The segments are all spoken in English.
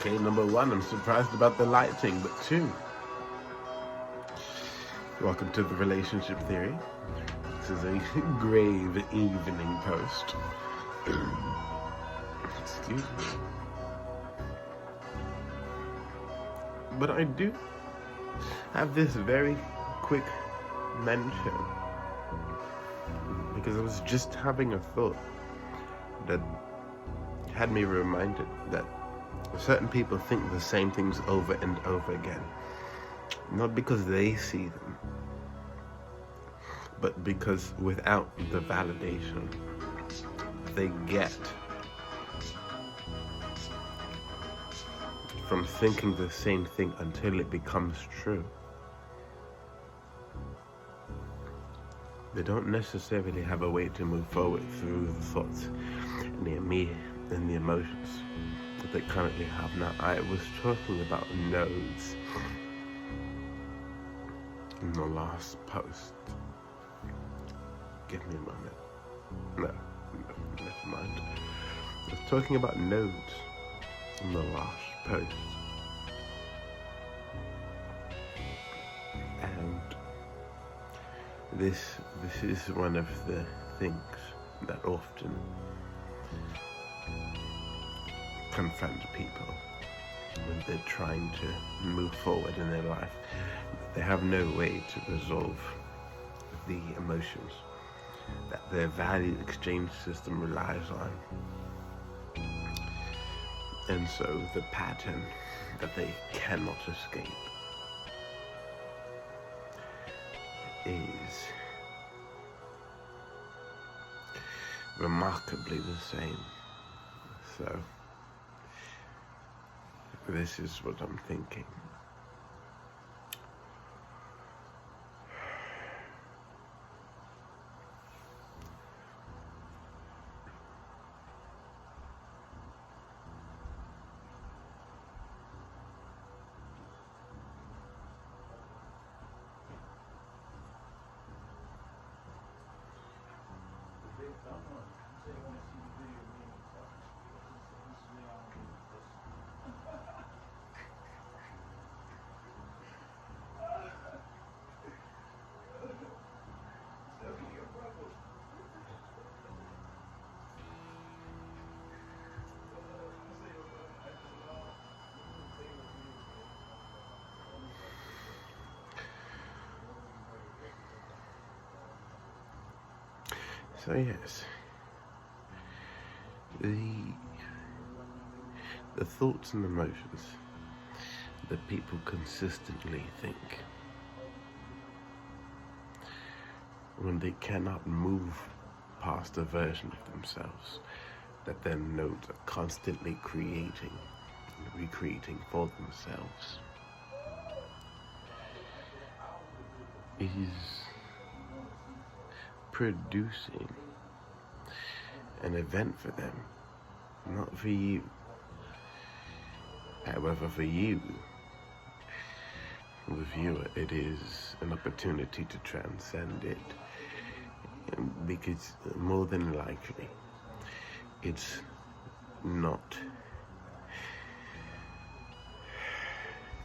Okay, number one, I'm surprised about the lighting, but two, welcome to the relationship theory. This is a grave evening post. Excuse me. But I do have this very quick mention because I was just having a thought that had me reminded that certain people think the same things over and over again, not because they see them, but because without the validation they get from thinking the same thing until it becomes true. They don't necessarily have a way to move forward through the thoughts and the emotions that they currently have. Now, I was talking about nodes in the last post. Give me a moment. No, never mind. I was talking about nodes in the last post. And this is one of the things that often confront people when they're trying to move forward in their life. They have no way to resolve the emotions that their value exchange system relies on. And so the pattern that they cannot escape is remarkably the same. So this is what I'm thinking. So yes, the thoughts and emotions that people consistently think when they cannot move past a version of themselves that their nodes are constantly creating and recreating for themselves is producing an event for them, not for you. However, for you, the viewer, it is an opportunity to transcend it, because more than likely it's not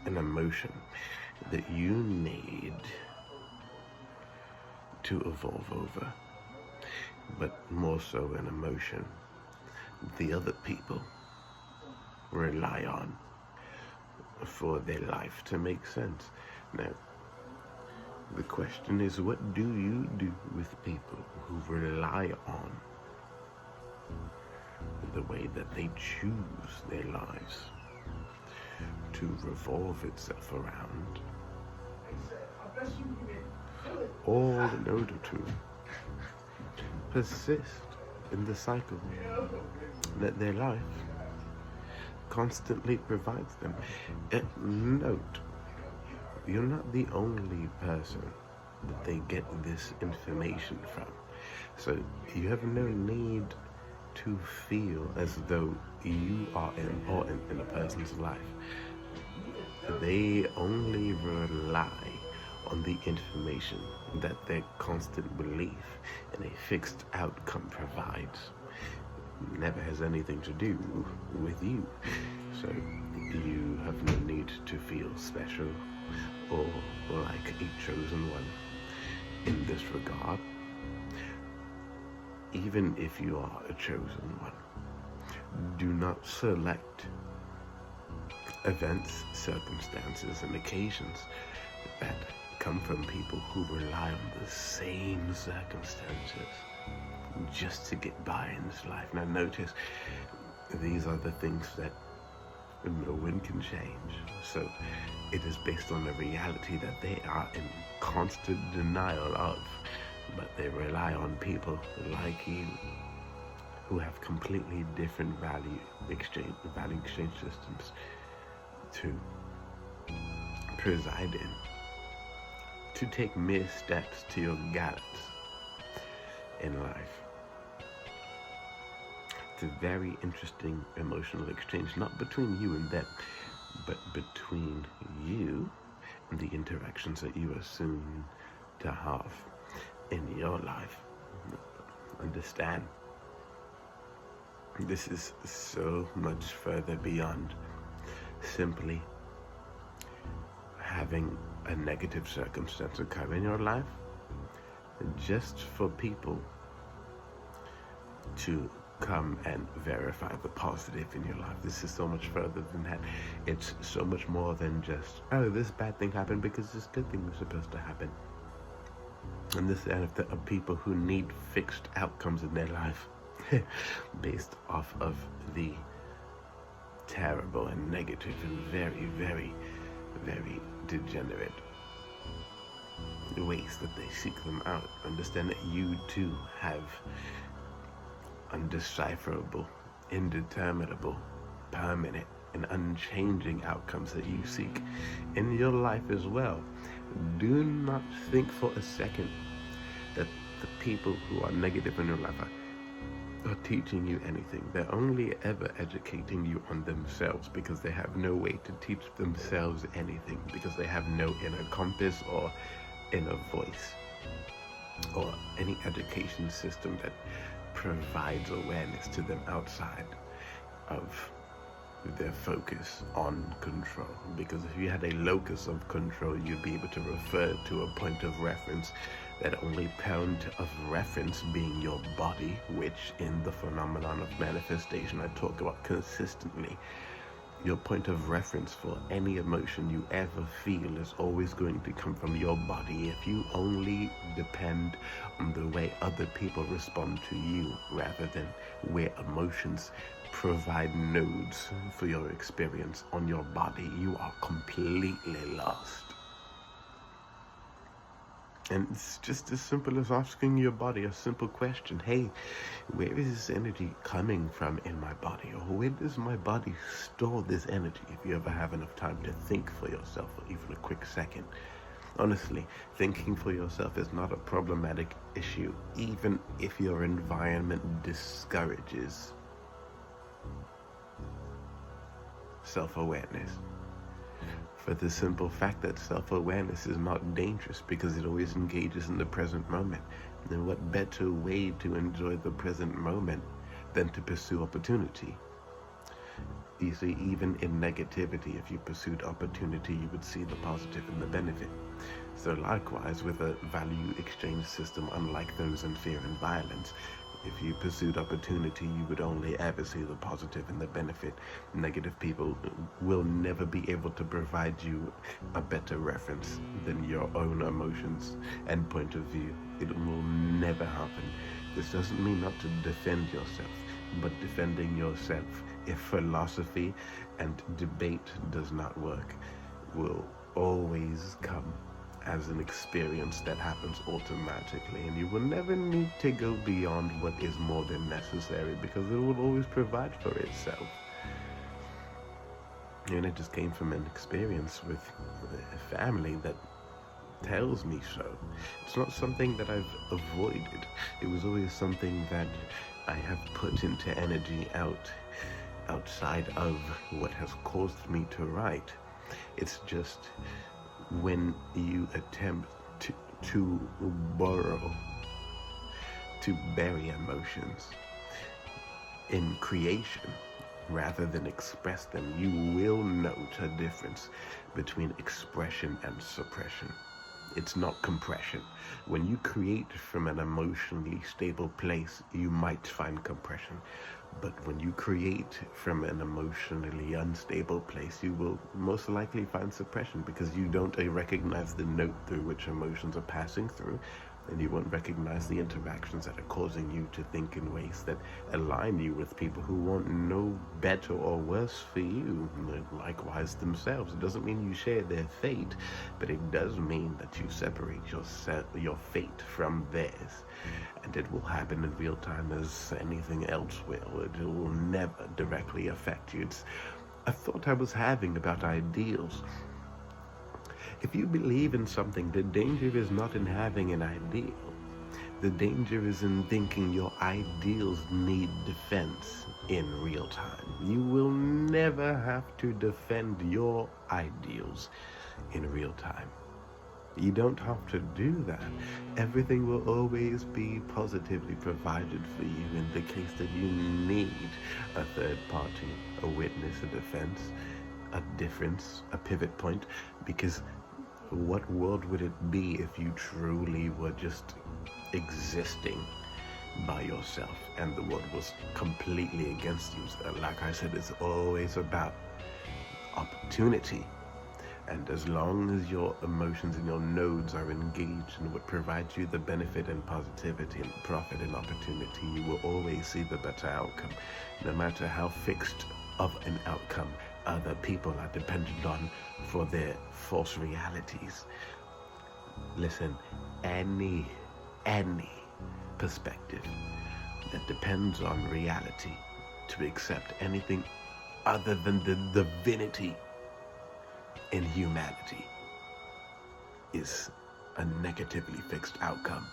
an emotion that you need to evolve over, but more so an emotion the other people rely on for their life to make sense. Now, the question is, what do you do with people who rely on the way that they choose their lives to revolve itself around, all in order to persist in the cycle that their life constantly provides them? Note, you're not the only person that they get this information from. So you have no need to feel as though you are important in a person's life. They only rely on the information that their constant belief in a fixed outcome provides. Never has anything to do with you. So you have no need to feel special or like a chosen one in this regard. Even if you are a chosen one, do not select events, circumstances, and occasions that come from people who rely on the same circumstances just to get by in this life. Now notice, these are the things that no one can change. So it is based on the reality that they are in constant denial of, but they rely on people like you who have completely different value exchange systems to preside in, to take mere steps to your gallons in life. It's a very interesting emotional exchange, not between you and them, but between you and the interactions that you assume to have in your life. Understand, this is so much further beyond simply having a negative circumstance occur in your life just for people to come and verify the positive in your life. This is so much further than that. It's so much more than just, oh, this bad thing happened because this good thing was supposed to happen. And this are people who need fixed outcomes in their life based off of the terrible and negative and very, very, very degenerate ways that they seek them out. Understand that you too have undecipherable, indeterminable, permanent, and unchanging outcomes that you seek in your life as well. Do not think for a second that the people who are negative in your life are teaching you anything. They're only ever educating you on themselves, because they have no way to teach themselves anything, because they have no inner compass or inner voice or any education system that provides awareness to them outside of their focus on control. Because if you had a locus of control, you'd be able to refer to a point of reference, that only point of reference being your body, which in the phenomenon of manifestation I talk about consistently. Your point of reference for any emotion you ever feel is always going to come from your body. If you only depend on the way other people respond to you rather than where emotions provide nodes for your experience on your body, you are completely lost. And it's just as simple as asking your body a simple question. Hey, where is this energy coming from in my body? Or where does my body store this energy? If you ever have enough time to think for yourself for even a quick second. Honestly, thinking for yourself is not a problematic issue, even if your environment discourages self-awareness. For the simple fact that self-awareness is not dangerous, because it always engages in the present moment. And what better way to enjoy the present moment than to pursue opportunity? You see, even in negativity, if you pursued opportunity, you would see the positive and the benefit. So likewise, with a value exchange system unlike those in fear and violence, if you pursued opportunity, you would only ever see the positive and the benefit. Negative people will never be able to provide you a better reference than your own emotions and point of view. It will never happen. This doesn't mean not to defend yourself, but defending yourself, if philosophy and debate does not work, will always come as an experience that happens automatically, and you will never need to go beyond what is more than necessary, because it will always provide for itself. And it just came from an experience with a family that tells me so. It's not something that I've avoided. It was always something that I have put into energy outside of what has caused me to write. It's just when you attempt to bury emotions in creation, rather than express them, you will note a difference between expression and suppression. It's not compression. When you create from an emotionally stable place, you might find compression. But when you create from an emotionally unstable place, you will most likely find suppression, because you don't recognize the note through which emotions are passing through, and you won't recognize the interactions that are causing you to think in ways that align you with people who want no better or worse for you, likewise themselves. It doesn't mean you share their fate, but it does mean that you separate your fate from theirs. And it will happen in real time as anything else will. It will never directly affect you. It's a thought I was having about ideals. If you believe in something, the danger is not in having an ideal. The danger is in thinking your ideals need defense in real time. You will never have to defend your ideals in real time. You don't have to do that. Everything will always be positively provided for you in the case that you need a third party, a witness, a defense, a difference, a pivot point, because what world would it be if you truly were just existing by yourself and the world was completely against you? So, like I said, it's always about opportunity. And as long as your emotions and your nodes are engaged in what provides you the benefit and positivity and profit and opportunity, you will always see the better outcome. No matter how fixed of an outcome other people are dependent on for their false realities. Listen, any perspective that depends on reality to accept anything other than the divinity in humanity is a negatively fixed outcome.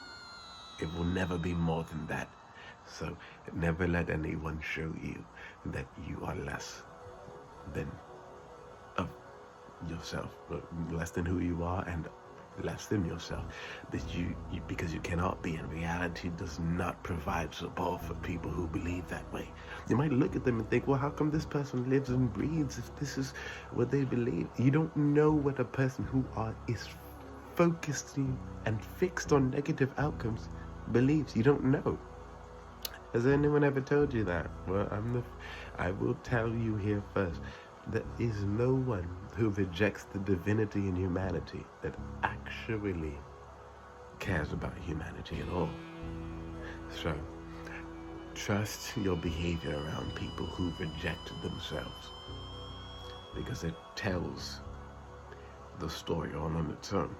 It will never be more than that. So never let anyone show you that you are less than of yourself, less than who you are, and less than yourself. That you because you cannot be, and reality does not provide support for people who believe that way. You might look at them and think, well, how come this person lives and breathes if this is what they believe? You don't know what a person who is focused and fixed on negative outcomes believes. You don't know. Has anyone ever told you that? Well, I will tell you here first. There is no one who rejects the divinity in humanity that actually cares about humanity at all. So, trust your behavior around people who reject themselves, because it tells the story all on its own.